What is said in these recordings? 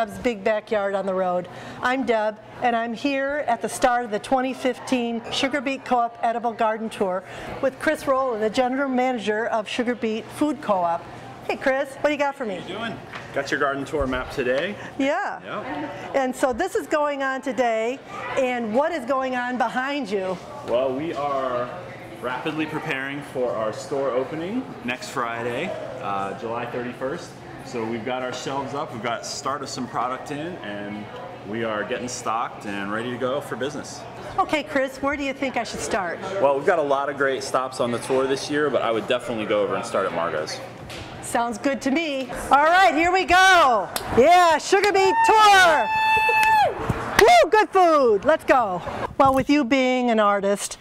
Deb's Big Backyard on the Road. I'm Deb, and I'm here at the start of the 2015 Sugar Beet Co-op Edible Garden Tour with Chris Rowland, the General Manager of Sugar Beet Food Co-op. Hey Chris, what do you got for me? How you doing? Got your garden tour map today. Yeah. Yep. And so this is going on today, and what is going on behind you? Well, we are rapidly preparing for our store opening next Friday, July 31st. So we've got our shelves up, we've got started some product in, and we are getting stocked and ready to go for business. Okay, Chris, where do you think I should start? Well, we've got a lot of great stops on the tour this year, but I would definitely go over and start at Margot's. Sounds good to me. All right, here we go. Yeah, Sugar Beet Tour. Woo, good food. Let's go. Well, with you being an artist,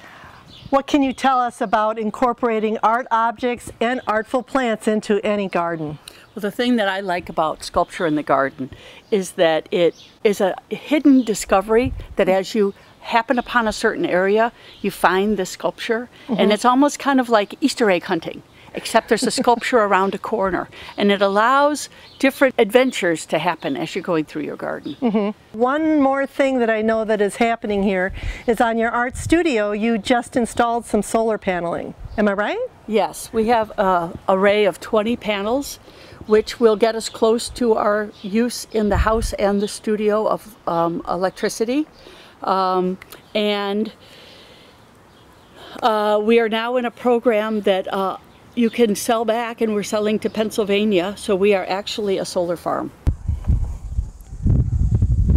what can you tell us about incorporating art objects and artful plants into any garden? Well, the thing that I like about sculpture in the garden is that it is a hidden discovery that as you happen upon a certain area, you find the sculpture, and it's almost kind of like Easter egg hunting, except there's a sculpture around a corner, and it allows different adventures to happen as you're going through your garden. One more thing that I know that is happening here is on your art studio, you just installed some solar paneling. Am I right? Yes, we have an array of 20 panels, which will get us close to our use in the house and the studio of electricity. And we are now in a program that you can sell back, and we're selling to Pennsylvania, so we are actually a solar farm.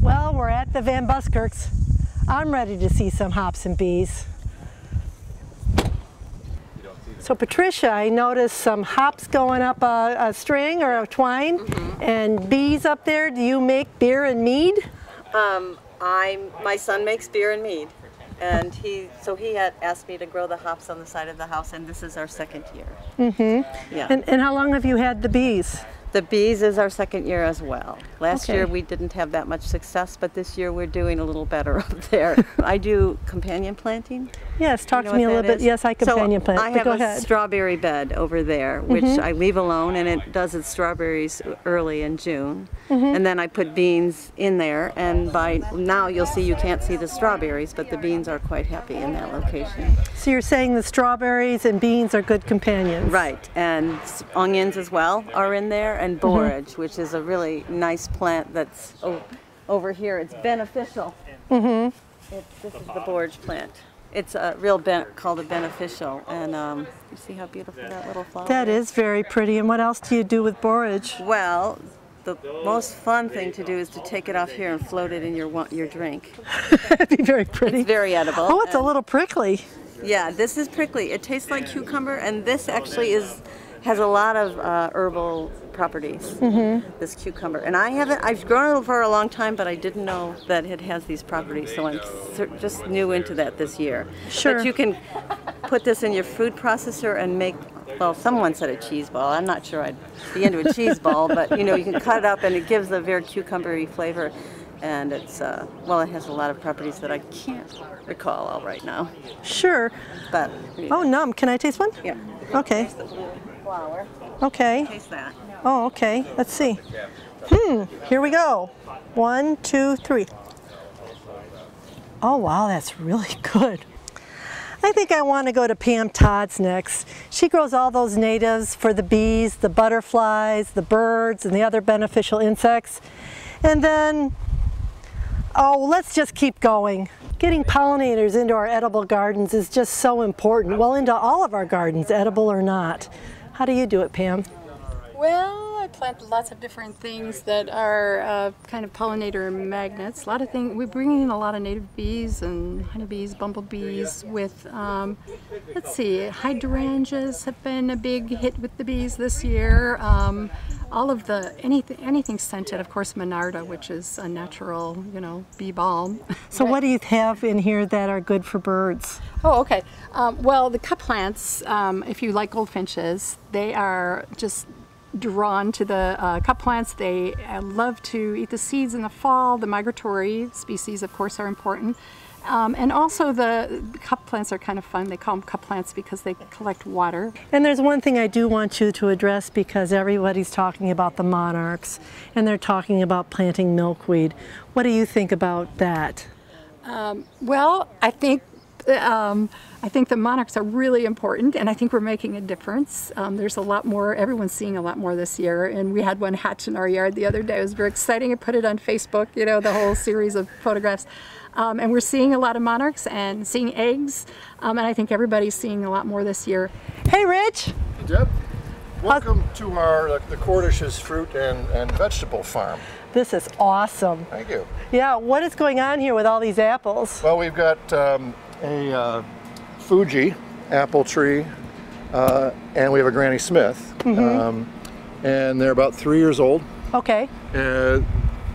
Well, we're at the Van Buskirks. I'm ready to see some hops and bees. So Patricia, I noticed some hops going up a string or a twine, and bees up there. Do you make beer and mead? My son makes beer and mead, and he had asked me to grow the hops on the side of the house, and this is our second year. Yeah. And how long have you had the bees? The bees is our second year as well. Last year we didn't have that much success, but this year we're doing a little better up there. I do companion planting. Yes, talk to me a little bit. Yes, I companion plant. I have a strawberry bed over there, which I leave alone, and it does its strawberries early in June. And then I put beans in there, and by now you'll see you can't see the strawberries, but the beans are quite happy in that location. So you're saying the strawberries and beans are good companions? Right, and onions as well are in there, and borage, which is a really nice plant that's over here. It's beneficial. This is the borage plant. It's a real called a beneficial, and you see how beautiful that little flower is? That is very pretty. And what else do you do with borage? Well, the most fun thing to do is to take it off here and float it in your drink. That'd be very pretty. It's very edible. Oh, it's a little prickly. Yeah, this is prickly. It tastes like cucumber, and this actually has a lot of herbal properties, this cucumber. And I've grown it for a long time, but I didn't know that it has these properties, so I'm just new into that this year. Sure. But you can put this in your food processor and make, well, someone said a cheese ball. I'm not sure I'd be into a cheese ball, but you know, you can cut it up and it gives a very cucumbery flavor. And it's, well, it has a lot of properties that I can't recall all right now. Sure. But, oh, num. Can I taste one? Yeah. Okay. Flower. Okay. Taste that. Oh, okay. Let's see. Here we go. 1, 2, 3. Oh, wow, that's really good. I think I want to go to Pam Todd's next. She grows all those natives for the bees, the butterflies, the birds, and the other beneficial insects. And then, oh, let's just keep going. Getting pollinators into our edible gardens is just so important. Well, into all of our gardens, edible or not. How do you do it, Pam? Well, I plant lots of different things that are kind of pollinator magnets. A lot of things. We bring in a lot of native bees and honeybees, bumblebees. With let's see, hydrangeas have been a big hit with the bees this year. All of the anything scented, of course, Monarda, which is a natural, you know, bee balm. So what do you have in here that are good for birds? Oh, okay. Well, the cup plants, if you like goldfinches, they are just drawn to the cup plants. They love to eat the seeds in the fall. The migratory species, of course, are important. And also the cup plants are kind of fun. They call them cup plants because they collect water. And there's one thing I do want you to address, because everybody's talking about the monarchs and they're talking about planting milkweed. What do you think about that? Well, I think the monarchs are really important, and I think we're making a difference. There's a lot more, everyone's seeing a lot more this year, and we had one hatch in our yard the other day. It was very exciting. I put it on Facebook, you know, the whole series of photographs. And we're seeing a lot of monarchs and seeing eggs, and I think everybody's seeing a lot more this year. Hey, Rich. Hey, Deb. Welcome to our the Cordish's fruit and vegetable farm. This is awesome. Thank you. Yeah, what is going on here with all these apples? Well, we've got a Fuji apple tree, and we have a Granny Smith, and they're about 3 years old. Okay.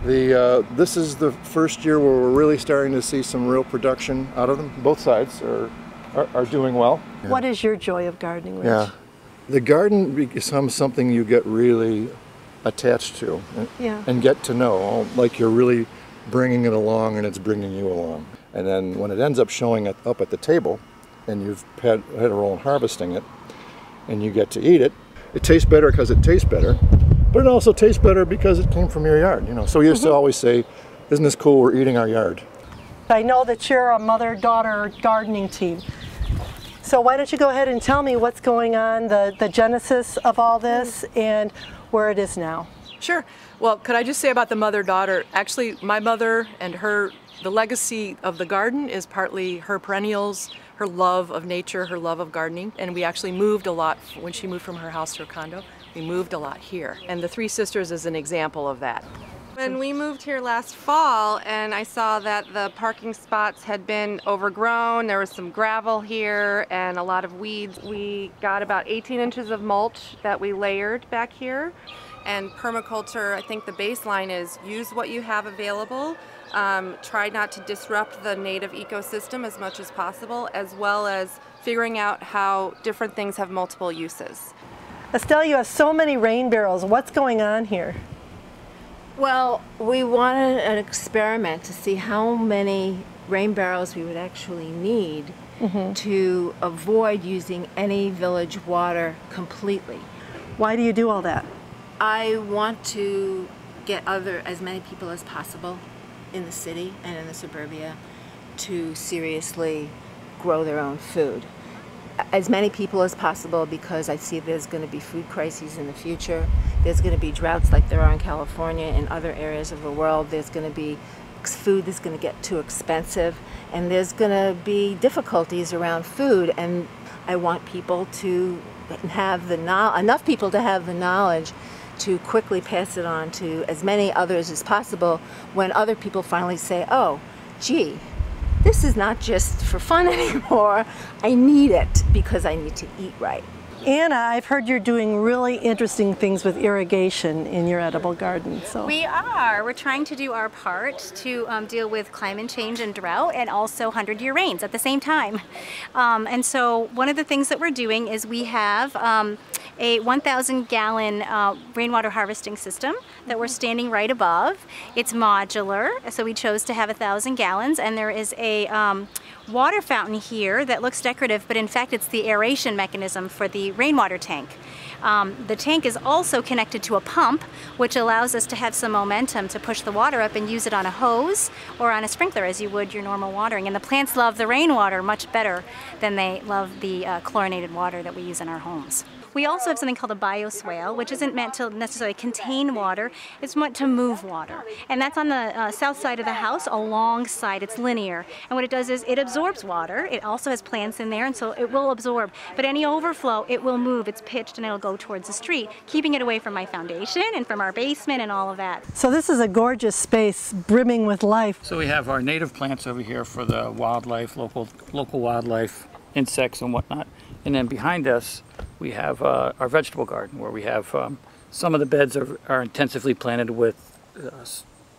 This is the first year where we're really starting to see some real production out of them. Both sides are doing well. What is your joy of gardening, Rich? Yeah, the garden becomes something you get really attached to and get to know, like you're really bringing it along and it's bringing you along. And then when it ends up showing up at the table and you've had a roll in harvesting it and you get to eat it, it tastes better because it tastes better, but it also tastes better because it came from your yard, you know. So we used to always say, isn't this cool, we're eating our yard. I know that you're a mother-daughter gardening team. So why don't you go ahead and tell me what's going on, the genesis of all this and where it is now. Sure. Well, could I just say about the mother-daughter, actually my mother and the legacy of the garden is partly her perennials, her love of nature, her love of gardening, and we actually moved a lot when she moved from her house to her condo. We moved a lot here, and the Three Sisters is an example of that. When we moved here last fall and I saw that the parking spots had been overgrown, there was some gravel here and a lot of weeds, we got about 18 inches of mulch that we layered back here. And permaculture, I think the baseline is use what you have available, try not to disrupt the native ecosystem as much as possible, as well as figuring out how different things have multiple uses. Estelle, you have so many rain barrels. What's going on here? Well, we wanted an experiment to see how many rain barrels we would actually need to avoid using any village water completely. Why do you do all that? I want to get as many people as possible in the city and in the suburbia to seriously grow their own food. As many people as possible, because I see there's going to be food crises in the future. There's going to be droughts like there are in California and other areas of the world. There's going to be food that's going to get too expensive, and there's going to be difficulties around food, and I want people to have enough people to have the knowledge to quickly pass it on to as many others as possible when other people finally say, oh, gee, this is not just for fun anymore. I need it because I need to eat right. Anna, I've heard you're doing really interesting things with irrigation in your edible garden. So we are. We're trying to do our part to deal with climate change and drought and also 100-year rains at the same time. And so one of the things that we're doing is we have a 1,000-gallon rainwater harvesting system that we're standing right above. It's modular, so we chose to have 1,000 gallons, and there is a water fountain here that looks decorative, but in fact it's the aeration mechanism for the rainwater tank. The tank is also connected to a pump, which allows us to have some momentum to push the water up and use it on a hose or on a sprinkler as you would your normal watering. And the plants love the rainwater much better than they love the chlorinated water that we use in our homes. We also have something called a bioswale, which isn't meant to necessarily contain water, it's meant to move water. And that's on the south side of the house, alongside, it's linear. And what it does is it absorbs water, it also has plants in there, and so it will absorb. But any overflow, it will move, it's pitched, and it'll go towards the street, keeping it away from my foundation and from our basement and all of that. So this is a gorgeous space brimming with life. So we have our native plants over here for the wildlife, local wildlife, insects and whatnot. And then behind us, we have our vegetable garden, where we have some of the beds are intensively planted with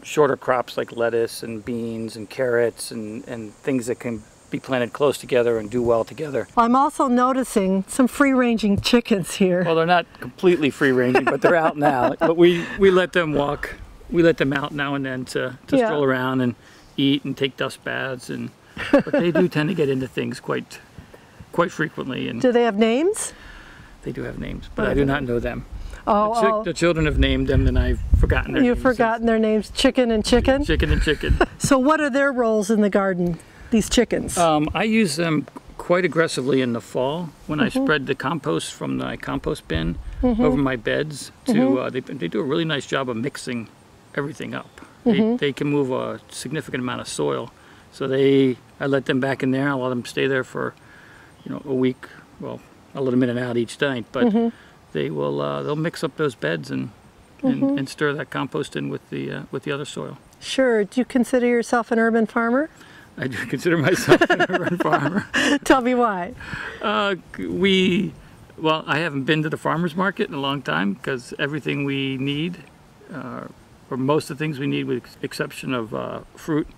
shorter crops like lettuce and beans and carrots and things that can be planted close together and do well together. I'm also noticing some free-ranging chickens here. Well, they're not completely free-ranging, but they're out now. But we let them walk. We let them out now and then to stroll around and eat and take dust baths. And but they do tend to get into things quite frequently. And Do they have names? they do have names, but I do not know them. Oh, The children have named them, and I've forgotten their names. You've forgotten their names, Chicken and Chicken? Chicken and Chicken. So what are their roles in the garden, these chickens? I use them quite aggressively in the fall when I spread the compost from my compost bin over my beds. They do a really nice job of mixing everything up. They can move a significant amount of soil. So I let them back in there. I let them stay there for, a week. Well, I'll let them in and out each night, but they'll mix up those beds and stir that compost in with the other soil. Sure. Do you consider yourself an urban farmer? I do consider myself an urban farmer. Tell me why. Well, I haven't been to the farmer's market in a long time because everything we need, or most of the things we need with exception of fruit,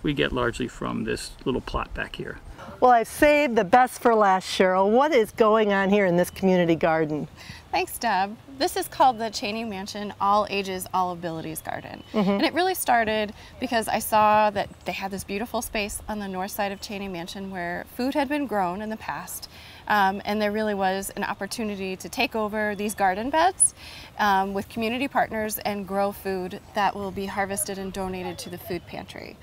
we get largely from this little plot back here. Well, I've saved the best for last, Cheryl. What is going on here in this community garden? Thanks, Deb. This is called the Cheney Mansion All Ages, All Abilities Garden. And it really started because I saw that they had this beautiful space on the north side of Cheney Mansion where food had been grown in the past. And there really was an opportunity to take over these garden beds with community partners and grow food that will be harvested and donated to the food pantry.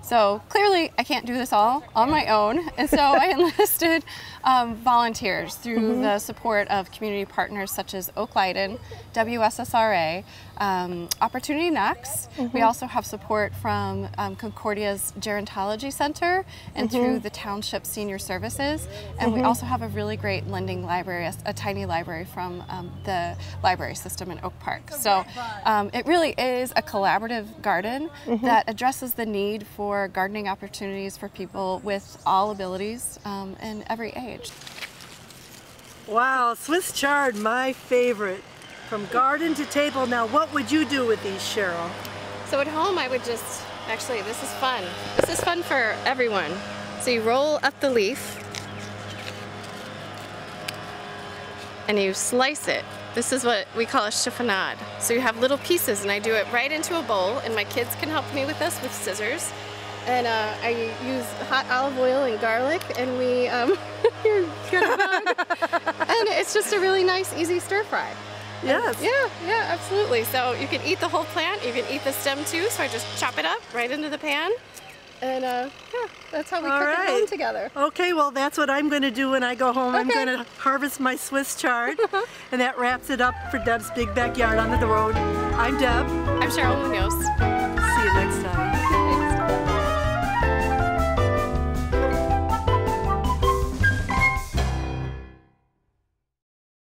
So clearly I can't do this all on my own, and so I enlisted volunteers through the support of community partners such as Oak Leiden, WSSRA, Opportunity Next. We also have support from Concordia's Gerontology Center and through the Township Senior Services, and we also have a really great lending library, a tiny library from the library system in Oak Park. So it really is a collaborative garden that addresses the need for gardening opportunities for people with all abilities and every age. Wow, Swiss chard, my favorite. From garden to table. Now, what would you do with these, Cheryl? So at home I would actually this is fun. This is fun for everyone. So you roll up the leaf and you slice it. This is what we call a chiffonade. So you have little pieces and I do it right into a bowl, and my kids can help me with this with scissors. And I use hot olive oil and garlic, and we, you're gonna bug. And it's just a really nice, easy stir fry. Yes. Yeah, absolutely. So you can eat the whole plant, you can eat the stem too, so I just chop it up right into the pan. And yeah, that's how we cook at home together. Okay, well that's what I'm going to do when I go home. I'm going to harvest my Swiss chard, and that wraps it up for Deb's Big Backyard on the road. I'm Deb. I'm Cheryl Munoz.